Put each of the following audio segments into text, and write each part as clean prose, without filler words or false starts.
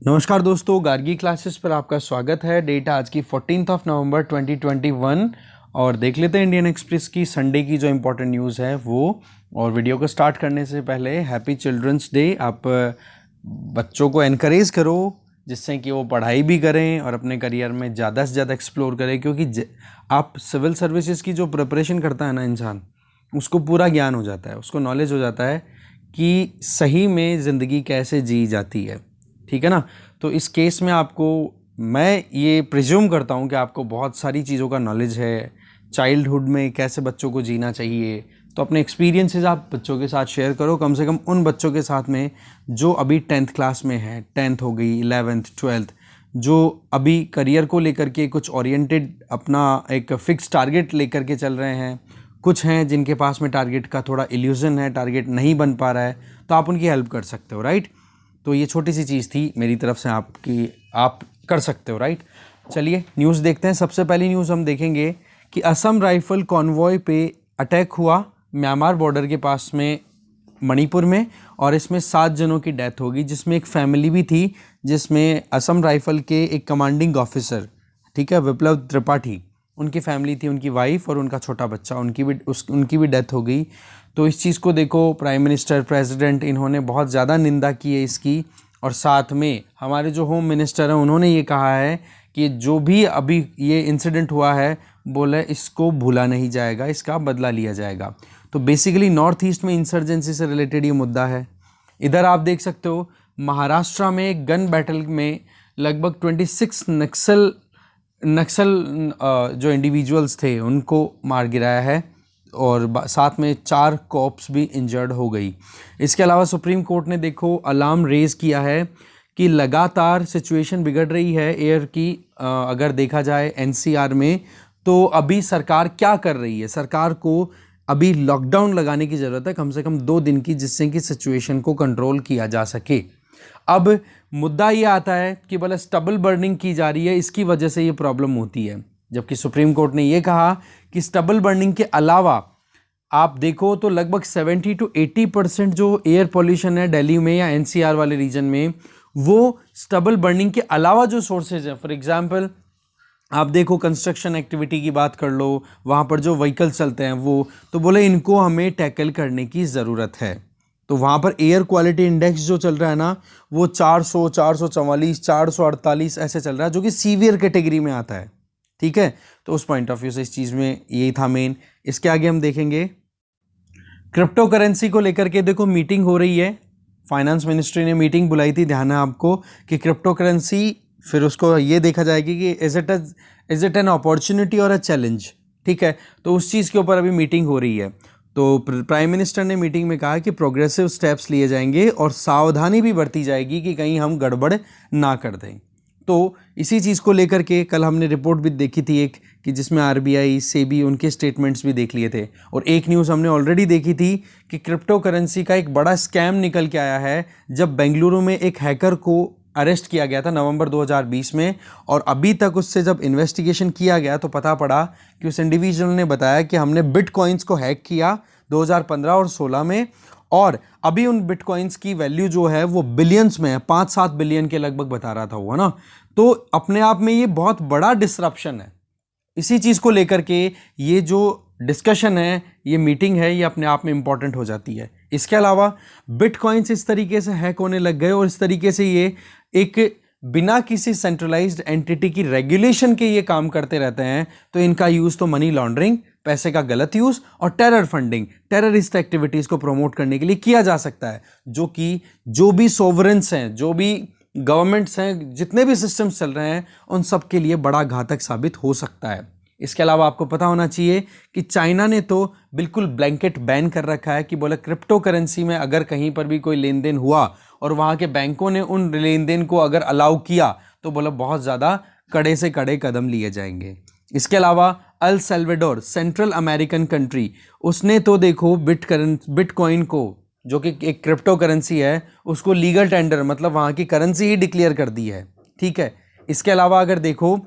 नमस्कार दोस्तों, गार्गी क्लासेस पर आपका स्वागत है। डेट आज की 14 नवंबर 2021 और देख लेते हैं इंडियन एक्सप्रेस की संडे की जो इम्पोर्टेंट न्यूज़ है वो। और वीडियो को स्टार्ट करने से पहले हैप्पी चिल्ड्रंस डे। आप बच्चों को एनकरेज करो जिससे कि वो पढ़ाई भी करें और अपने करियर में ज़्यादा से ज़्यादा एक्सप्लोर करें, क्योंकि आप सिविल सर्विसेज की जो प्रिपरेशन करता है ना इंसान, उसको पूरा ज्ञान हो जाता है, उसको नॉलेज हो जाता है कि सही में ज़िंदगी कैसे जी जाती है। ठीक है ना। तो इस केस में आपको, मैं ये प्रिज्यूम करता हूँ कि आपको बहुत सारी चीज़ों का नॉलेज है, चाइल्डहुड में कैसे बच्चों को जीना चाहिए। तो अपने एक्सपीरियंसेस आप बच्चों के साथ शेयर करो, कम से कम उन बच्चों के साथ में जो अभी 10th क्लास में है, 10th हो गई, 11th 12th, जो अभी करियर को लेकर के कुछ ओरिएंटेड अपना एक फिक्स टारगेट लेकर के चल रहे हैं। कुछ हैं जिनके पास में टारगेट का थोड़ा इल्यूजन है, टारगेट नहीं बन पा रहा है, तो आप उनकी हेल्प कर सकते हो, राइट। तो ये छोटी सी चीज़ थी मेरी तरफ से आपकी, आप कर सकते हो, राइट। चलिए न्यूज़ देखते हैं। सबसे पहली न्यूज़ हम देखेंगे कि असम राइफल कॉन्वॉय पे अटैक हुआ म्यांमार बॉर्डर के पास में मणिपुर में, और इसमें 7 जनों की डेथ होगी, जिसमें एक फैमिली भी थी, जिसमें असम राइफल के एक कमांडिंग ऑफिसर, ठीक है, विप्लव त्रिपाठी, उनकी फैमिली थी, उनकी वाइफ और उनका छोटा बच्चा, उनकी भी डेथ हो गई। तो इस चीज़ को देखो, प्राइम मिनिस्टर, प्रेसिडेंट, इन्होंने बहुत ज़्यादा निंदा की है इसकी। और साथ में हमारे जो होम मिनिस्टर हैं उन्होंने ये कहा है कि जो भी अभी ये इंसिडेंट हुआ है, बोले इसको भूला नहीं जाएगा, इसका बदला लिया जाएगा। तो बेसिकली नॉर्थ ईस्ट में इंसर्जेंसी से रिलेटेड ये मुद्दा है। इधर आप देख सकते हो महाराष्ट्र में एक गन बैटल में लगभग 26 नक्सल जो इंडिविजुअल्स थे उनको मार गिराया है, और साथ में 4 कॉप्स भी इंजर्ड हो गई। इसके अलावा सुप्रीम कोर्ट ने देखो अलार्म रेज किया है कि लगातार सिचुएशन बिगड़ रही है एयर की। अगर देखा जाए एनसीआर में, तो अभी सरकार क्या कर रही है, सरकार को अभी लॉकडाउन लगाने की ज़रूरत है, कम से कम 2 दिन की, जिससे कि सिचुएशन को कंट्रोल किया जा सके। अब मुद्दा ये आता है कि बोले स्टबल बर्निंग की जा रही है, इसकी वजह से ये प्रॉब्लम होती है, जबकि सुप्रीम कोर्ट ने ये कहा कि स्टबल बर्निंग के अलावा आप देखो तो लगभग 70 to 80% जो एयर पॉल्यूशन है दिल्ली में या एनसीआर वाले रीजन में, वो स्टबल बर्निंग के अलावा जो सोर्सेज हैं, फॉर एग्जांपल आप देखो कंस्ट्रक्शन एक्टिविटी की बात कर लो, वहाँ पर जो व्हीकल्स चलते हैं वो, तो बोले इनको हमें टैकल करने की ज़रूरत है। तो वहाँ पर एयर क्वालिटी इंडेक्स जो चल रहा है ना, वो 400, 444, 448 ऐसे चल रहा है, जो कि सीवियर कैटेगरी में आता है। ठीक है, तो उस पॉइंट ऑफ व्यू से इस चीज़ में यही था मेन। इसके आगे हम देखेंगे क्रिप्टो करेंसी को लेकर के। देखो मीटिंग हो रही है, फाइनेंस मिनिस्ट्री ने मीटिंग बुलाई थी, ध्यान है आपको, कि क्रिप्टो करेंसी, फिर उसको ये देखा जाएगी कि इज इट एन अपॉर्चुनिटी और अ चैलेंज। ठीक है, तो उस चीज़ के ऊपर अभी मीटिंग हो रही है। तो प्राइम मिनिस्टर ने मीटिंग में कहा कि प्रोग्रेसिव स्टेप्स लिए जाएंगे और सावधानी भी बरती जाएगी कि कहीं हम गड़बड़ ना कर दें। तो इसी चीज़ को लेकर के कल हमने रिपोर्ट भी देखी थी एक, कि जिसमें आरबीआई, सेबी, उनके स्टेटमेंट्स भी देख लिए थे। और एक न्यूज़ हमने ऑलरेडी देखी थी कि क्रिप्टो करेंसी का एक बड़ा स्कैम निकल के आया है, जब बेंगलुरु में एक हैकर को अरेस्ट किया गया था नवंबर 2020 में, और अभी तक उससे जब इन्वेस्टिगेशन किया गया तो पता पड़ा कि उस इंडिविजुअल ने बताया कि हमने बिटकॉइंस को हैक किया 2015 और 16 में, और अभी उन बिटकॉइंस की वैल्यू जो है वो बिलियंस में है, 5-7 बिलियन के लगभग बता रहा था वो, है ना। तो अपने आप में ये बहुत बड़ा डिसरप्शन है। इसी चीज़ को लेकर के ये जो डिस्कशन है, ये मीटिंग है, ये अपने आप में इंपॉर्टेंट हो जाती है। इसके अलावा बिटकॉइंस इस तरीके से हैक होने लग गए और इस तरीके से ये एक बिना किसी सेंट्रलाइज्ड एंटिटी की रेगुलेशन के ये काम करते रहते हैं, तो इनका यूज़ तो मनी लॉन्ड्रिंग, पैसे का गलत यूज़, और टेरर फंडिंग, टेररिस्ट एक्टिविटीज़ को प्रमोट करने के लिए किया जा सकता है, जो कि जो भी सोवरेंस हैं, जो भी गवर्नमेंट्स हैं, जितने भी सिस्टम्स चल रहे हैं, उन सब के लिए बड़ा घातक साबित हो सकता है। इसके अलावा आपको पता होना चाहिए कि चाइना ने तो बिल्कुल ब्लैंकेट बैन कर रखा है कि बोला क्रिप्टो करेंसी में अगर कहीं पर भी कोई लेन देन हुआ और वहाँ के बैंकों ने उन लेन देन को अगर अलाउ किया, तो बोला बहुत ज़्यादा कड़े से कड़े कदम लिए जाएंगे। इसके अलावा El Salvador, central American country, उसने तो देखो बिटकॉइन को, जो कि एक क्रिप्टो करेंसी है, उसको लीगल टेंडर, मतलब वहाँ की करेंसी ही डिक्लेयर कर दी है। ठीक है, इसके अलावा अगर देखो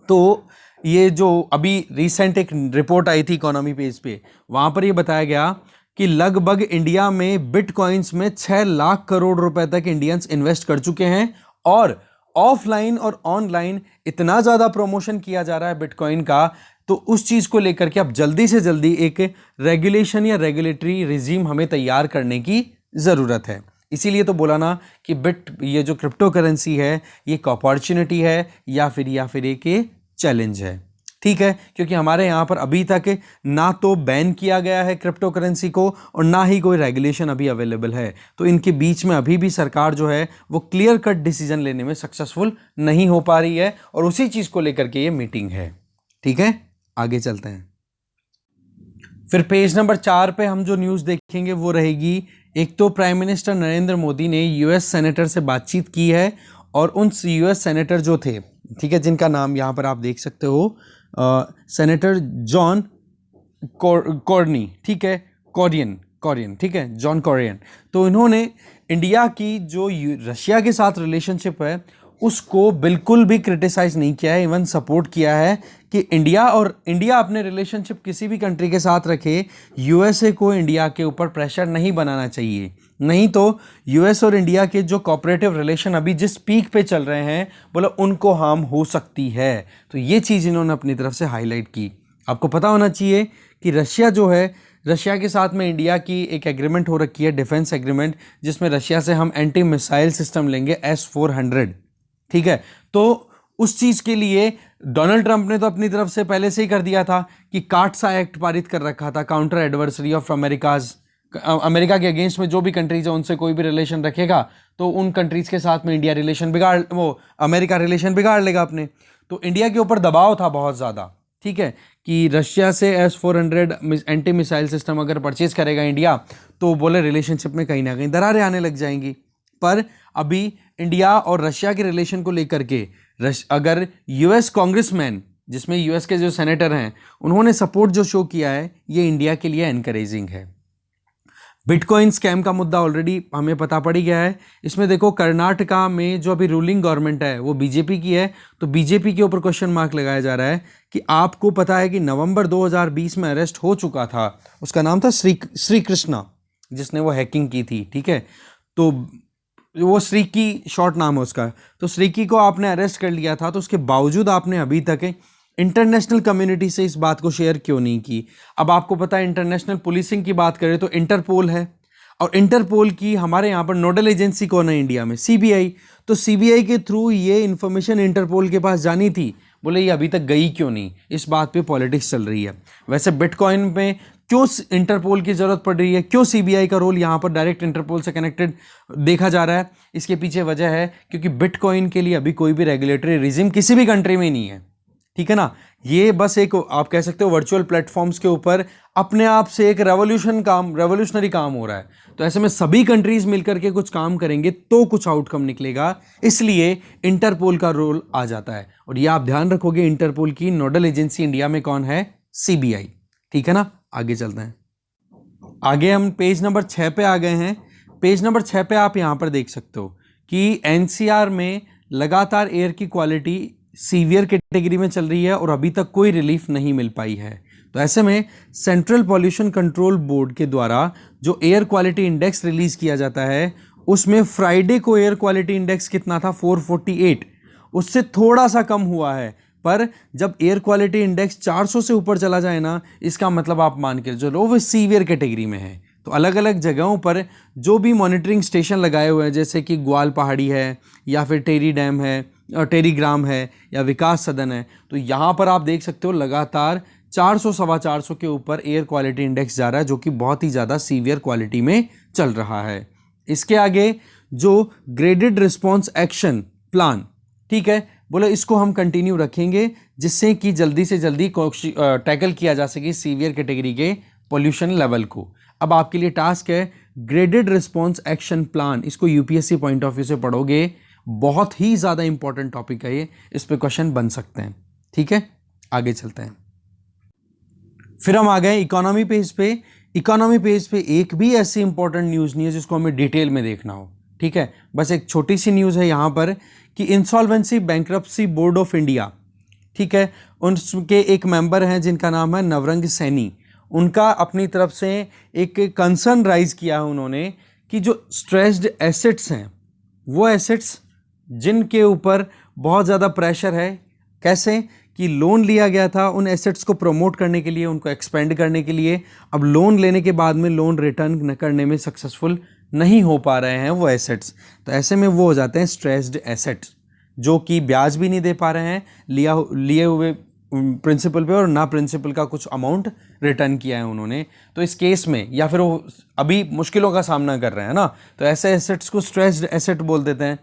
तो ये जो अभी रिसेंट एक रिपोर्ट आई थी इकोनॉमी पेज पे, वहाँ पर ये बताया गया कि लगभग इंडिया में बिटकॉइंस में 6 लाख करोड़ रुपए तक इंडियंस इन्वेस्ट कर चुके हैं और ऑफलाइन और ऑनलाइन इतना ज़्यादा प्रमोशन किया जा रहा है बिटकॉइन का, तो उस चीज़ को लेकर के अब जल्दी से जल्दी एक रेगुलेशन या रेगुलेटरी रिजीम हमें तैयार करने की ज़रूरत है। इसीलिए तो बोला ना कि ये जो क्रिप्टो करेंसी है ये एक अपॉर्चुनिटी है या फिर एक चैलेंज है। ठीक है, क्योंकि हमारे यहाँ पर अभी तक ना तो बैन किया गया है क्रिप्टो करेंसी को और ना ही कोई रेगुलेशन अभी अवेलेबल है, तो इनके बीच में अभी भी सरकार जो है वो क्लियर कट डिसीजन लेने में सक्सेसफुल नहीं हो पा रही है, और उसी चीज़ को लेकर के ये मीटिंग है। ठीक है, आगे चलते हैं। फिर पेज नंबर 4 पे हम जो न्यूज़ देखेंगे वो रहेगी, एक तो प्राइम मिनिस्टर नरेंद्र मोदी ने यूएस सेनेटर से बातचीत की है, और उन यूएस सेनेटर जो थे, ठीक है, जिनका नाम यहाँ पर आप देख सकते हो, सेनेटर जॉन कॉर्नी, ठीक है, कॉरियन, ठीक है, जॉन कॉरियन। तो इन्होंने इंडिया की जो रशिया के साथ रिलेशनशिप है उसको बिल्कुल भी क्रिटिसाइज नहीं किया है, इवन सपोर्ट किया है कि इंडिया अपने रिलेशनशिप किसी भी कंट्री के साथ रखे, यूएसए को इंडिया के ऊपर प्रेशर नहीं बनाना चाहिए, नहीं तो यूएस और इंडिया के जो कोऑपरेटिव रिलेशन अभी जिस पीक पे चल रहे हैं, बोला उनको हार्म हो सकती है। तो ये चीज़ इन्होंने अपनी तरफ से हाईलाइट की। आपको पता होना चाहिए कि रशिया जो है, रशिया के साथ में इंडिया की एक एग्रीमेंट हो रखी है, डिफेंस एग्रीमेंट, जिसमें रशिया से हम एंटी मिसाइल सिस्टम लेंगे S-400। ठीक है, तो उस चीज़ के लिए डोनाल्ड ट्रंप ने तो अपनी तरफ से पहले से ही कर दिया था कि काटसा एक्ट पारित कर रखा था, काउंटर एडवर्सरी ऑफ अमेरिका के अगेंस्ट में जो भी कंट्रीज है उनसे कोई भी रिलेशन रखेगा तो उन कंट्रीज के साथ में इंडिया रिलेशन अमेरिका रिलेशन बिगाड़ लेगा अपने। तो इंडिया के ऊपर दबाव था बहुत ज़्यादा, ठीक है, कि रशिया से S-400 एंटी मिसाइल सिस्टम अगर परचेज करेगा इंडिया तो बोले रिलेशनशिप में कहीं ना कहीं दरारें आने लग जाएंगी। पर अभी इंडिया और रशिया के रिलेशन को लेकर के अगर यूएस कांग्रेसमैन, जिसमें यूएस के जो सेनेटर हैं, उन्होंने सपोर्ट जो शो किया है, ये इंडिया के लिए एनकरेजिंग है। बिटकॉइन स्कैम का मुद्दा ऑलरेडी हमें पता पड़ ही गया है। इसमें देखो, कर्नाटका में जो अभी रूलिंग गवर्नमेंट है वो बीजेपी की है, तो बीजेपी के ऊपर क्वेश्चन मार्क लगाया जा रहा है कि आपको पता है कि नवंबर 2020 में अरेस्ट हो चुका था, उसका नाम था श्री कृष्णा, जिसने वो हैकिंग की थी, ठीक है, तो वो श्रीकी शॉर्ट नाम है उसका। तो श्रीकी को आपने अरेस्ट कर लिया था, तो उसके बावजूद आपने अभी तक इंटरनेशनल कम्युनिटी से इस बात को शेयर क्यों नहीं की। अब आपको पता है, इंटरनेशनल पुलिसिंग की बात करें तो इंटरपोल है, और इंटरपोल की हमारे यहाँ पर नोडल एजेंसी कौन है इंडिया में? सीबीआई। तो सीबीआई के थ्रू ये इन्फॉर्मेशन इंटरपोल के पास जानी थी, बोले ये अभी तक गई क्यों नहीं? इस बात पे पॉलिटिक्स चल रही है। वैसे बिटकॉइन में क्यों इंटरपोल की ज़रूरत पड़ रही है, क्यों सीबीआई का रोल यहाँ पर डायरेक्ट इंटरपोल से कनेक्टेड देखा जा रहा है? इसके पीछे वजह है क्योंकि बिटकॉइन के लिए अभी कोई भी रेगुलेटरी रिजिम किसी भी कंट्री में नहीं है, ठीक है ना। ये बस एक, आप कह सकते हो, वर्चुअल प्लेटफॉर्म्स के ऊपर अपने आप से एक रेवोल्यूशनरी काम हो रहा है। तो ऐसे में सभी कंट्रीज मिलकर के कुछ काम करेंगे तो कुछ आउटकम निकलेगा, इसलिए इंटरपोल का रोल आ जाता है। और ये आप ध्यान रखोगे, इंटरपोल की नोडल एजेंसी इंडिया में कौन है? सीबीआई, ठीक है ना। आगे चलते हैं। आगे हम पेज नंबर 6 पे आ गए हैं। पेज नंबर 6 पे आप यहाँ पर देख सकते हो कि एनसीआर में लगातार एयर की क्वालिटी सीवियर कैटेगरी में चल रही है और अभी तक कोई रिलीफ नहीं मिल पाई है। तो ऐसे में सेंट्रल पॉल्यूशन कंट्रोल बोर्ड के द्वारा जो एयर क्वालिटी इंडेक्स रिलीज किया जाता है, उसमें फ्राइडे को एयर क्वालिटी इंडेक्स कितना था? 448, उससे थोड़ा सा कम हुआ है। पर जब एयर क्वालिटी इंडेक्स 400 से ऊपर चला जाए ना, इसका मतलब आप मान के चलो वो सीवियर कैटेगरी में है। तो अलग अलग जगहों पर जो भी मॉनिटरिंग स्टेशन लगाए हुए हैं, जैसे कि ग्वाल पहाड़ी है या फिर टेरी डैम है, टेरीग्राम है या विकास सदन है, तो यहाँ पर आप देख सकते हो लगातार 400 सवा 400 के ऊपर एयर क्वालिटी इंडेक्स जा रहा है, जो कि बहुत ही ज़्यादा सीवियर क्वालिटी में चल रहा है। इसके आगे जो ग्रेडेड रिस्पॉन्स एक्शन प्लान, ठीक है, बोले इसको हम कंटिन्यू रखेंगे, जिससे कि जल्दी से जल्दी टैकल किया जा सके सीवियर कैटेगरी के पोल्यूशन लेवल को। अब आपके लिए टास्क है ग्रेडेड रिस्पॉन्स एक्शन प्लान, इसको यूपीएससी पॉइंट ऑफ व्यू से पढ़ोगे, बहुत ही ज़्यादा इंपॉर्टेंट टॉपिक है ये, इस पे क्वेश्चन बन सकते हैं, ठीक है। आगे चलते हैं। फिर हम आ गए इकोनॉमी पेज पे। इकोनॉमी पेज पे एक भी ऐसी इंपॉर्टेंट न्यूज़ नहीं है जिसको हमें डिटेल में देखना हो, ठीक है। बस एक छोटी सी न्यूज़ है यहाँ पर कि insolvency bankruptcy board of India, ठीक है, उनके एक मेंबर हैं जिनका नाम है नवरंग सैनी। उनका अपनी तरफ से एक कंसर्न राइज किया है उन्होंने कि जो स्ट्रेस्ड एसेट्स हैं, वो एसेट्स जिनके ऊपर बहुत ज़्यादा प्रेशर है। कैसे कि लोन लिया गया था उन एसेट्स को प्रमोट करने के लिए, उनको एक्सपेंड करने के लिए, अब लोन लेने के बाद में लोन रिटर्न न करने में सक्सेसफुल नहीं हो पा रहे हैं वो एसेट्स, तो ऐसे में वो हो जाते हैं स्ट्रेस्ड एसेट्स, जो कि ब्याज भी नहीं दे पा रहे हैं लिए हुए प्रिंसिपल पे, और ना प्रिंसिपल का कुछ अमाउंट रिटर्न किया है उन्होंने। तो इस केस में, या फिर वो अभी मुश्किलों का सामना कर रहे हैं ना, तो ऐसे एसेट्स को स्ट्रेस्ड एसेट बोल देते हैं।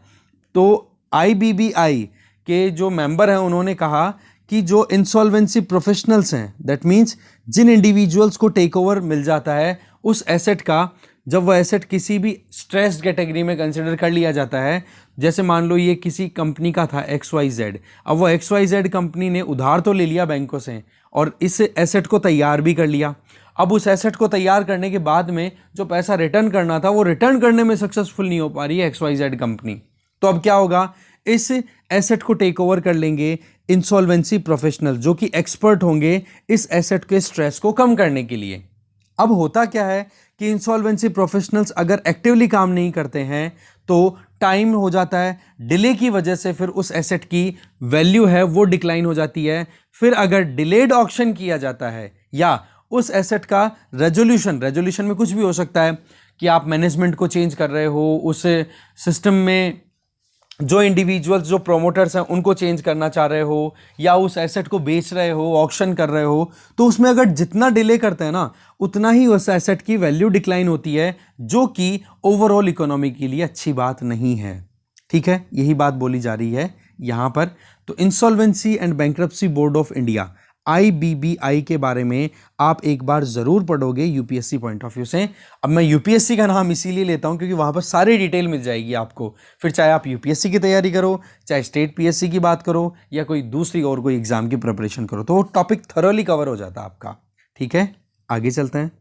तो IBBI के जो मेंबर हैं उन्होंने कहा कि जो इंसॉल्वेंसी प्रोफेशनल्स हैं, दैट मीन्स जिन इंडिविजुअल्स को टेक ओवर मिल जाता है उस एसेट का, जब वह एसेट किसी भी स्ट्रेस्ड कैटेगरी में कंसिडर कर लिया जाता है, जैसे मान लो ये किसी कंपनी का था XYZ, अब वो XYZ कंपनी ने उधार तो ले लिया बैंकों से और इस एसेट को तैयार भी कर लिया। अब उस एसेट को तैयार करने के बाद में जो पैसा रिटर्न करना था वो रिटर्न करने में सक्सेसफुल नहीं हो पा रही है XYZ कंपनी। तो अब क्या होगा, इस एसेट को टेक ओवर कर लेंगे इंसॉल्वेंसी प्रोफेशनल, जो कि एक्सपर्ट होंगे इस एसेट के स्ट्रेस को कम करने के लिए। अब होता क्या है कि इंसॉल्वेंसी प्रोफेशनल्स अगर एक्टिवली काम नहीं करते हैं तो टाइम हो जाता है, डिले की वजह से फिर उस एसेट की वैल्यू है वो डिक्लाइन हो जाती है। फिर अगर डिलेड ऑक्शन किया जाता है या उस एसेट का रेजोल्यूशन में कुछ भी हो सकता है कि आप मैनेजमेंट को चेंज कर रहे हो, उस सिस्टम में जो इंडिविजुअल्स, जो प्रोमोटर्स हैं उनको चेंज करना चाह रहे हो, या उस एसेट को बेच रहे हो, ऑक्शन कर रहे हो, तो उसमें अगर जितना डिले करते हैं ना उतना ही उस एसेट की वैल्यू डिक्लाइन होती है, जो कि ओवरऑल इकोनॉमी के लिए अच्छी बात नहीं है। ठीक है, यही बात बोली जा रही है यहाँ पर। तो insolvency and bankruptcy board of India IBBI के बारे में आप एक बार जरूर पढ़ोगे यूपीएससी पॉइंट ऑफ व्यू से। अब मैं यूपीएससी का नाम इसीलिए लेता हूं क्योंकि वहां पर सारी डिटेल मिल जाएगी आपको, फिर चाहे आप यूपीएससी की तैयारी करो, चाहे स्टेट पीएससी की बात करो, या कोई दूसरी और कोई एग्जाम की प्रिपरेशन करो, तो वो टॉपिक थरोली कवर हो जाता है आपका। ठीक है, आगे चलते हैं।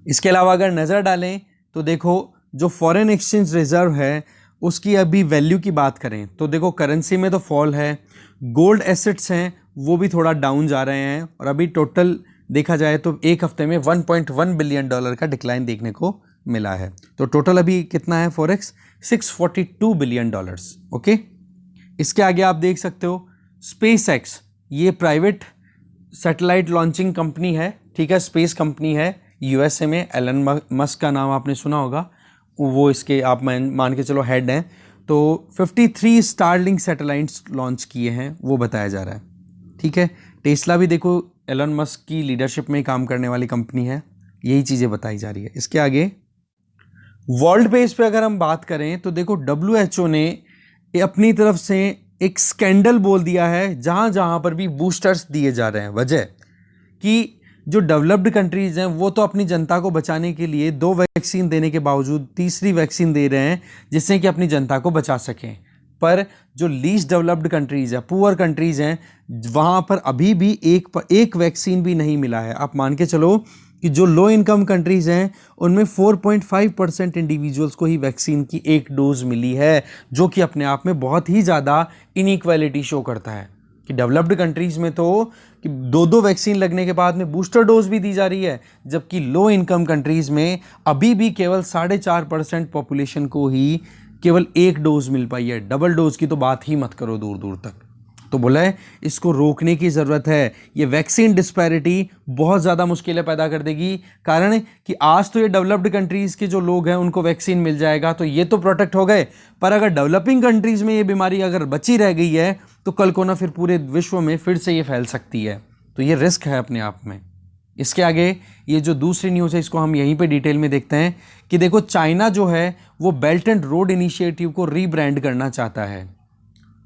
इसके अलावा अगर नज़र डालें तो देखो, जो फॉरेन एक्सचेंज रिजर्व है उसकी अभी वैल्यू की बात करें तो देखो करेंसी में तो फॉल है, गोल्ड एसेट्स हैं वो भी थोड़ा डाउन जा रहे हैं, और अभी टोटल देखा जाए तो एक हफ्ते में $1.1 बिलियन का डिक्लाइन देखने को मिला है। तो टोटल अभी कितना है फॉरेक्स, $642 बिलियन। ओके, इसके आगे आप देख सकते हो SpaceX, ये प्राइवेट सैटेलाइट लॉन्चिंग कंपनी है। ठीक है, स्पेस कंपनी है USA में, एलन मस्क का नाम आपने सुना होगा, वो इसके आप मान के चलो हेड हैं। तो 53 स्टारलिंक सैटेलाइट्स लॉन्च किए हैं वो बताया जा रहा है। ठीक है, टेस्ला भी देखो एलन मस्क की लीडरशिप में काम करने वाली कंपनी है, यही चीज़ें बताई जा रही है। इसके आगे वर्ल्ड बेस पे अगर हम बात करें तो देखो WHO ने अपनी तरफ से एक स्कैंडल बोल दिया है जहाँ जहाँ पर भी बूस्टर्स दिए जा रहे हैं। वजह कि जो डेवलप्ड कंट्रीज़ हैं वो तो अपनी जनता को बचाने के लिए 2 वैक्सीन देने के बावजूद तीसरी वैक्सीन दे रहे हैं जिससे कि अपनी जनता को बचा सकें, पर जो लीस्ट डेवलप्ड कंट्रीज़ हैं, पुअर कंट्रीज़ हैं, वहाँ पर अभी भी एक वैक्सीन भी नहीं मिला है। आप मान के चलो कि जो लो इनकम कंट्रीज़ हैं उनमें 4.5% इंडिविजुअल्स को ही वैक्सीन की एक डोज मिली है, जो कि अपने आप में बहुत ही ज़्यादा इनइक्वालिटी शो करता है कि डेवलप्ड कंट्रीज़ में तो कि 2-2 वैक्सीन लगने के बाद में बूस्टर डोज भी दी जा रही है, जबकि लो इनकम कंट्रीज़ में अभी भी केवल 4.5% पॉपुलेशन को ही केवल एक डोज मिल पाई है। डबल डोज की तो बात ही मत करो दूर दूर तक। तो बोला है इसको रोकने की ज़रूरत है। ये वैक्सीन डिस्पैरिटी बहुत ज़्यादा मुश्किलें पैदा कर देगी, कारण कि आज तो ये डेवलप्ड कंट्रीज़ के जो लोग हैं उनको वैक्सीन मिल जाएगा तो ये तो प्रोटेक्ट हो गए, पर अगर डेवलपिंग कंट्रीज़ में ये बीमारी अगर बची रह गई है तो कल को ना फिर पूरे विश्व में फिर से ये फैल सकती है। तो ये रिस्क है अपने आप में। इसके आगे ये जो दूसरी न्यूज़ है इसको हम यहीं पे डिटेल में देखते हैं कि देखो चाइना जो है वो बेल्ट एंड रोड इनिशिएटिव को रीब्रांड करना चाहता है,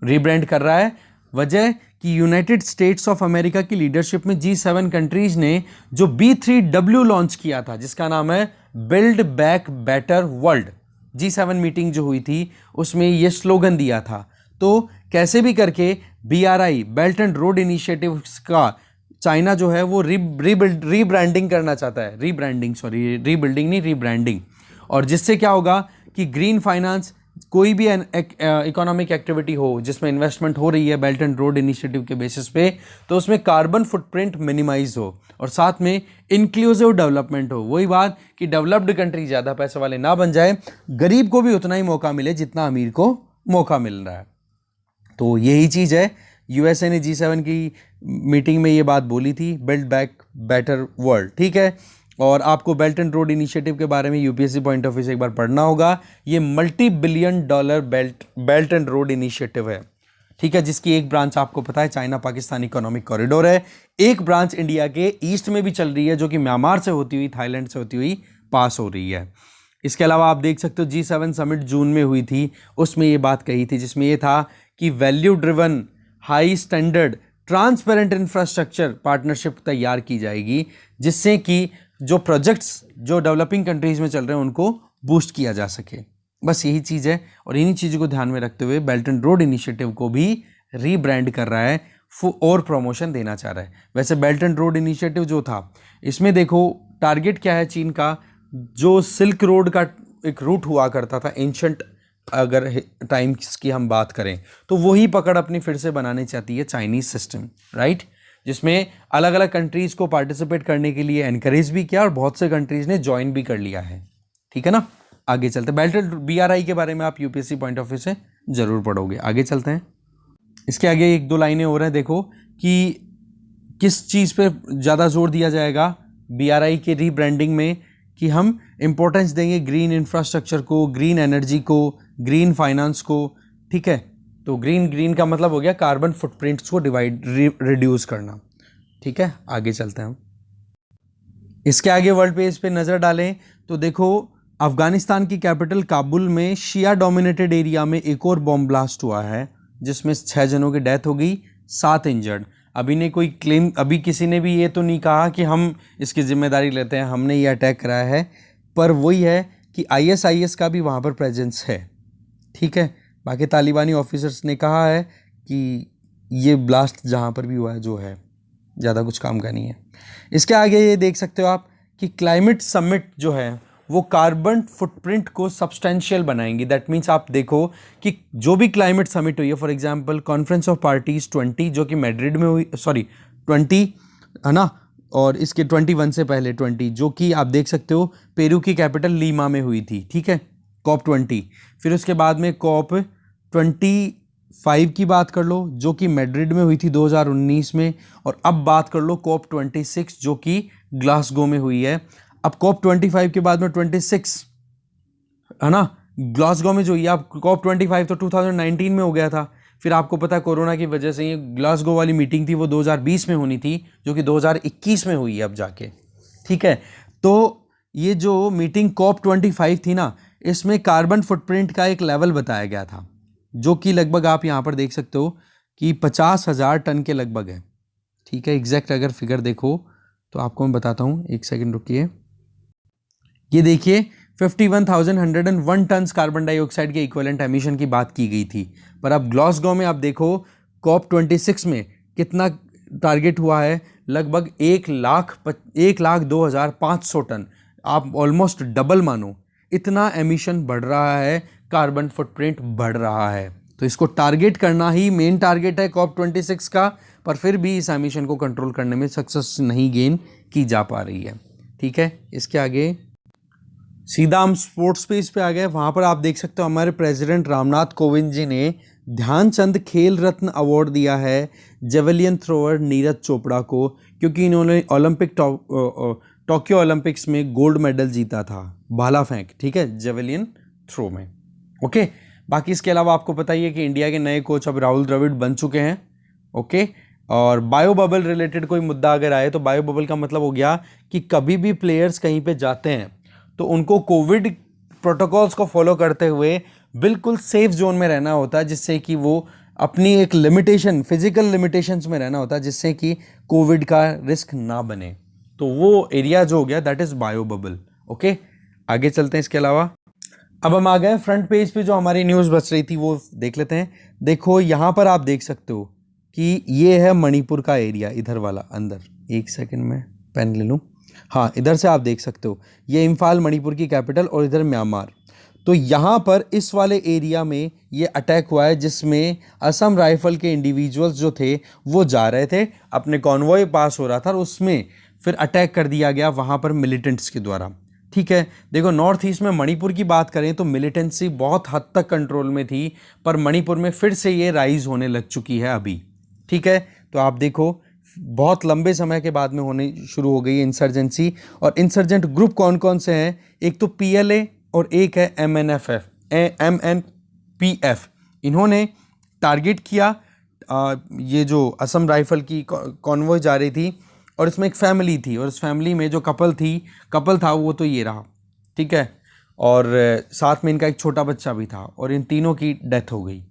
रीब्रांड कर रहा है। वजह कि यूनाइटेड स्टेट्स ऑफ अमेरिका की लीडरशिप में G7 कंट्रीज ने जो B3W लॉन्च किया था जिसका नाम है build back better world, G7 meeting जो हुई थी उसमें ये स्लोगन दिया था। तो कैसे भी करके BRI belt and road initiative का चाइना जो है वो रीब्रांडिंग करना चाहता है, रीबिल्डिंग नहीं, रीब्रांडिंग। और जिससे क्या होगा कि ग्रीन फाइनेंस, कोई भी इकोनॉमिक एक्टिविटी हो जिसमें इन्वेस्टमेंट हो रही है बेल्ट एंड रोड इनिशिएटिव के बेसिस पे, तो उसमें कार्बन फुटप्रिंट मिनिमाइज हो और साथ में इंक्लूसिव डेवलपमेंट हो। वही बात कि डेवलप्ड कंट्री ज़्यादा पैसे वाले ना बन जाए, गरीब को भी उतना ही मौका मिले जितना अमीर को मौका मिल रहा है। तो यही चीज़ है, यूएसए ने G7 की मीटिंग में ये बात बोली थी, बिल्ड बैक बेटर वर्ल्ड, ठीक है। और आपको बेल्ट एंड रोड इनिशिएटिव के बारे में यूपीएससी पॉइंट ऑफ व्यू से एक बार पढ़ना होगा। ये $multi-billion belt and road initiative है, ठीक है, जिसकी एक ब्रांच आपको पता है चाइना पाकिस्तान इकोनॉमिक कॉरिडोर है, एक ब्रांच इंडिया के ईस्ट में भी चल रही है जो कि म्यांमार से होती हुई, थाईलैंड से होती हुई पास हो रही है। इसके अलावा आप देख सकते हो G7 समिट जून में हुई थी, उसमें ये बात कही थी, जिसमें ये था कि value driven high standard transparent infrastructure partnership तैयार की जाएगी, जिससे कि जो प्रोजेक्ट्स जो डेवलपिंग कंट्रीज में चल रहे हैं उनको बूस्ट किया जा सके। बस यही चीज़ है, और इन्हीं चीज़ों को ध्यान में रखते हुए बेल्ट एंड रोड इनिशिएटिव को भी रीब्रांड कर रहा है और प्रमोशन देना चाह रहा है। वैसे बेल्ट एंड रोड इनिशिएटिव जो था, इसमें देखो टारगेट क्या है चीन का, जो सिल्क रोड का एक रूट हुआ करता था एंशंट, अगर टाइम्स की हम बात करें, तो वही पकड़ अपनी फिर से बनानी चाहती है चाइनीज सिस्टम, राइट, जिसमें अलग अलग कंट्रीज को पार्टिसिपेट करने के लिए एनकरेज भी किया और बहुत से कंट्रीज ने ज्वाइन भी कर लिया है, ठीक है ना। आगे चलते हैं, बेल्ट एंड BRI के बारे में आप यूपीएससी पॉइंट ऑफ व्यू से जरूर पढ़ोगे। आगे चलते हैं, इसके आगे एक दो लाइनें हो रहा है, देखो कि किस चीज़ पे ज़्यादा जोर दिया जाएगा BRI के रीब्रांडिंग में, कि हम इंपॉर्टेंस देंगे ग्रीन इंफ्रास्ट्रक्चर को, ग्रीन एनर्जी को, ग्रीन फाइनेंस को, ठीक है। तो ग्रीन का मतलब हो गया कार्बन फुटप्रिंट्स को रिड्यूस करना, ठीक है। आगे चलते हैं हम, इसके आगे वर्ल्ड पेज पे नज़र डालें तो देखो अफगानिस्तान की कैपिटल काबुल में शिया डोमिनेटेड एरिया में एक और बॉम्ब ब्लास्ट हुआ है, जिसमें 6 जनों की डेथ हो गई, 7 इंजर्ड। अभी किसी ने भी ये तो नहीं कहा कि हम इसकी जिम्मेदारी लेते हैं, हमने ये अटैक कराया है, पर वही है कि ISIS का भी वहाँ पर प्रेजेंस है, ठीक है। बाकी तालिबानी ऑफिसर्स ने कहा है कि ये ब्लास्ट जहाँ पर भी हुआ है जो है ज़्यादा कुछ काम का नहीं है। इसके आगे ये देख सकते हो आप कि क्लाइमेट समिट जो है वो कार्बन फुटप्रिंट को सब्सटेंशियल बनाएंगी। दैट मीन्स आप देखो कि जो भी क्लाइमेट समिट हुई है, for example conference of parties 20 जो कि मैड्रिड में हुई, 20 है ना, और इसके 21 से पहले 20 जो कि आप देख सकते हो पेरू की कैपिटल लीमा में हुई थी, ठीक है, COP20। फिर उसके बाद में COP25 की बात कर लो जो कि मैड्रिड में हुई थी 2019 में, और अब बात कर लो COP26 जो कि ग्लासगो में हुई है। अब COP25 के बाद में 26 है ना, ग्लासगो में जो हुई है। अब COP25 तो 2019 में हो गया था, फिर आपको पता है कोरोना की वजह से ये ग्लासगो वाली मीटिंग थी वो 2020 में होनी थी, जो कि 2021 में हुई है अब जाके, ठीक है। तो ये जो मीटिंग COP25 थी ना, इसमें कार्बन फुटप्रिंट का एक लेवल बताया गया था, जो कि लगभग आप यहाँ पर देख सकते हो कि 50,000 टन के लगभग है, ठीक है। एग्जैक्ट अगर फिगर देखो तो आपको मैं बताता हूँ, एक सेकंड रुकिए। ये देखिए 51,101 टन कार्बन डाइऑक्साइड के इक्विवेलेंट एमिशन की बात की गई थी, पर अब ग्लासगो में आप देखो COP26 में कितना टारगेट हुआ है, लगभग 1,02,500 टन। आप ऑलमोस्ट डबल मानो, इतना एमिशन बढ़ रहा है, कार्बन फुटप्रिंट बढ़ रहा है। तो इसको टारगेट करना ही मेन टारगेट है COP26 का, पर फिर भी इस एमिशन को कंट्रोल करने में सक्सेस नहीं गेन की जा पा रही है, ठीक है। इसके आगे सीधा हम स्पोर्ट्स पेज पे आ गए, वहाँ पर आप देख सकते हो हमारे प्रेसिडेंट रामनाथ कोविंद जी ने ध्यानचंद खेल रत्न अवार्ड दिया है जेवलियन थ्रोअर नीरज चोपड़ा को, क्योंकि इन्होंने टोक्यो ओलंपिक्स में गोल्ड मेडल जीता था, भाला फेंक, ठीक है, जेवलियन थ्रो में, ओके। बाकी इसके अलावा आपको पता ही है कि इंडिया के नए कोच अब राहुल द्रविड़ बन चुके हैं, ओके। और बायो बबल रिलेटेड कोई मुद्दा अगर आए तो बायो बबल का मतलब हो गया कि कभी भी प्लेयर्स कहीं पे जाते हैं तो उनको कोविड प्रोटोकॉल्स को फॉलो करते हुए बिल्कुल सेफ जोन में रहना होता है, जिससे कि वो अपनी एक लिमिटेशन, फिजिकल लिमिटेशंस में रहना होता है, जिससे कि कोविड का रिस्क ना बने। तो वो एरिया जो हो गया that is bio bubble, okay. आगे चलते हैं। इसके अलावा अब हम आ गए फ्रंट पेज पे, जो हमारी न्यूज़ बच रही थी वो देख लेते हैं। देखो यहाँ पर आप देख सकते हो कि ये है मणिपुर का एरिया, इधर वाला अंदर, एक सेकंड में पेन ले लूँ, हाँ, इधर से आप देख सकते हो ये इम्फाल मणिपुर की कैपिटल और इधर म्यांमार। तो यहाँ पर इस वाले एरिया में ये अटैक हुआ है, जिसमें असम राइफल के इंडिविजुअल्स जो थे वो जा रहे थे, अपने कॉन्वॉय पास हो रहा था और उसमें फिर अटैक कर दिया गया वहाँ पर मिलिटेंट्स के द्वारा। ठीक है, देखो नॉर्थ ईस्ट में मणिपुर की बात करें तो मिलिटेंसी बहुत हद तक कंट्रोल में थी, पर मणिपुर में फिर से ये राइज होने लग चुकी है अभी। ठीक है, तो आप देखो बहुत लंबे समय के बाद में होने शुरू हो गई है इंसर्जेंसी। और इंसर्जेंट ग्रुप कौन कौन से हैं? एक तो पीएलए और एक है MNPF। इन्होंने टारगेट किया ये जो असम राइफल की कॉन्वॉय जा रही थी, और इसमें एक फैमिली थी, और इस फैमिली में जो कपल था वो तो ये रहा। ठीक है, और साथ में इनका एक छोटा बच्चा भी था, और इन तीनों की डेथ हो गई।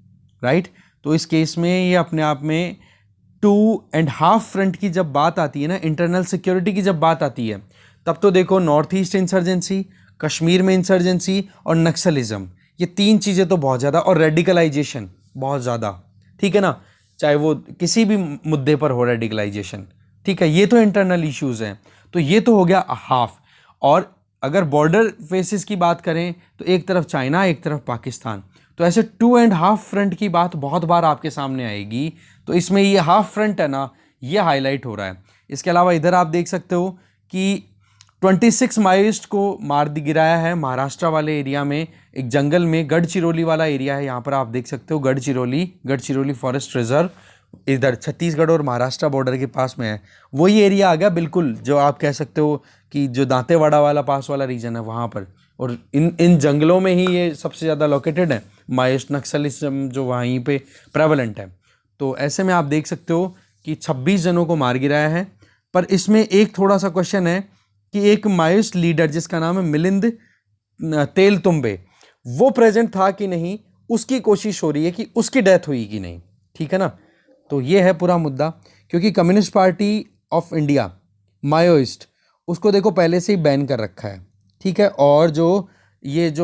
राइट, तो इस केस में ये अपने आप में 2.5 फ्रंट की जब बात आती है ना, इंटरनल सिक्योरिटी की जब बात आती है, तब तो देखो नॉर्थ ईस्ट इंसर्जेंसी, कश्मीर में इंसर्जेंसी और नक्सलिज्म, ये 3 चीज़ें तो बहुत ज़्यादा, और रेडिकलाइजेशन बहुत ज़्यादा। ठीक है ना, चाहे वो किसी भी मुद्दे पर हो रेडिकलाइजेशन। ठीक है, ये तो इंटरनल इश्यूज हैं, तो ये तो हो गया हाफ। और अगर बॉर्डर फेसेस की बात करें तो एक तरफ चाइना, एक तरफ पाकिस्तान, तो ऐसे 2.5 फ्रंट की बात बहुत बार आपके सामने आएगी। तो इसमें ये हाफ फ्रंट है ना, ये हाईलाइट हो रहा है। इसके अलावा इधर आप देख सकते हो कि 26 माओइस्ट को मार गिराया है महाराष्ट्र वाले एरिया में, एक जंगल में, गढ़चिरौली वाला एरिया है, यहाँ पर आप देख सकते हो गढ़चिरौली फॉरेस्ट रिजर्व, इधर छत्तीसगढ़ और महाराष्ट्र बॉर्डर के पास में है। वही एरिया आ गया बिल्कुल, जो आप कह सकते हो कि जो दांतेवाड़ा वाला पास वाला रीजन है वहाँ पर, और इन जंगलों में ही ये सबसे ज़्यादा लोकेटेड है। माओइस्ट नक्सलिज्म जो वहीं पे प्रेवलेंट है। तो ऐसे में आप देख सकते हो कि 26 जनों को मार गिराया है। पर इसमें एक थोड़ा सा क्वेश्चन है कि एक माओइस्ट लीडर जिसका नाम है मिलिंद तेलतुंबे, वो प्रेजेंट था कि नहीं, उसकी कोशिश हो रही है कि उसकी डेथ हुई कि नहीं। ठीक है ना, तो ये है पूरा मुद्दा। क्योंकि communist party of India Maoist, उसको देखो पहले से ही बैन कर रखा है। ठीक है, और जो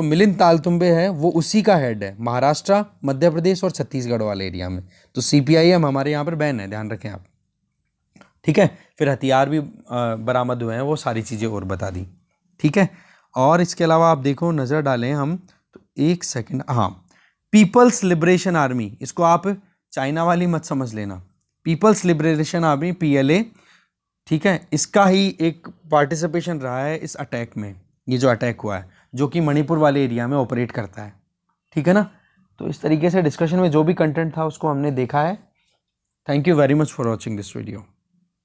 मिलिंद तालतुंबे है वो उसी का हेड है, महाराष्ट्र, मध्य प्रदेश और छत्तीसगढ़ वाले एरिया में। तो CPIM हमारे यहाँ पर बैन है, ध्यान रखें आप। ठीक है, फिर हथियार भी बरामद हुए हैं, वो सारी चीज़ें और बता दी। ठीक है, और इसके अलावा आप देखो, नज़र डालें हम तो एक सेकंड, हाँ, पीपल्स लिबरेशन आर्मी, इसको आप चाइना वाली मत समझ लेना, पीपल्स लिबरेशन आर्मी PLA। ठीक है, इसका ही एक पार्टिसिपेशन रहा है इस अटैक में, ये जो अटैक हुआ है, जो कि मणिपुर वाले एरिया में ऑपरेट करता है। ठीक है ना, तो इस तरीके से डिस्कशन में जो भी कंटेंट था उसको हमने देखा है। Thank you very much for watching this video.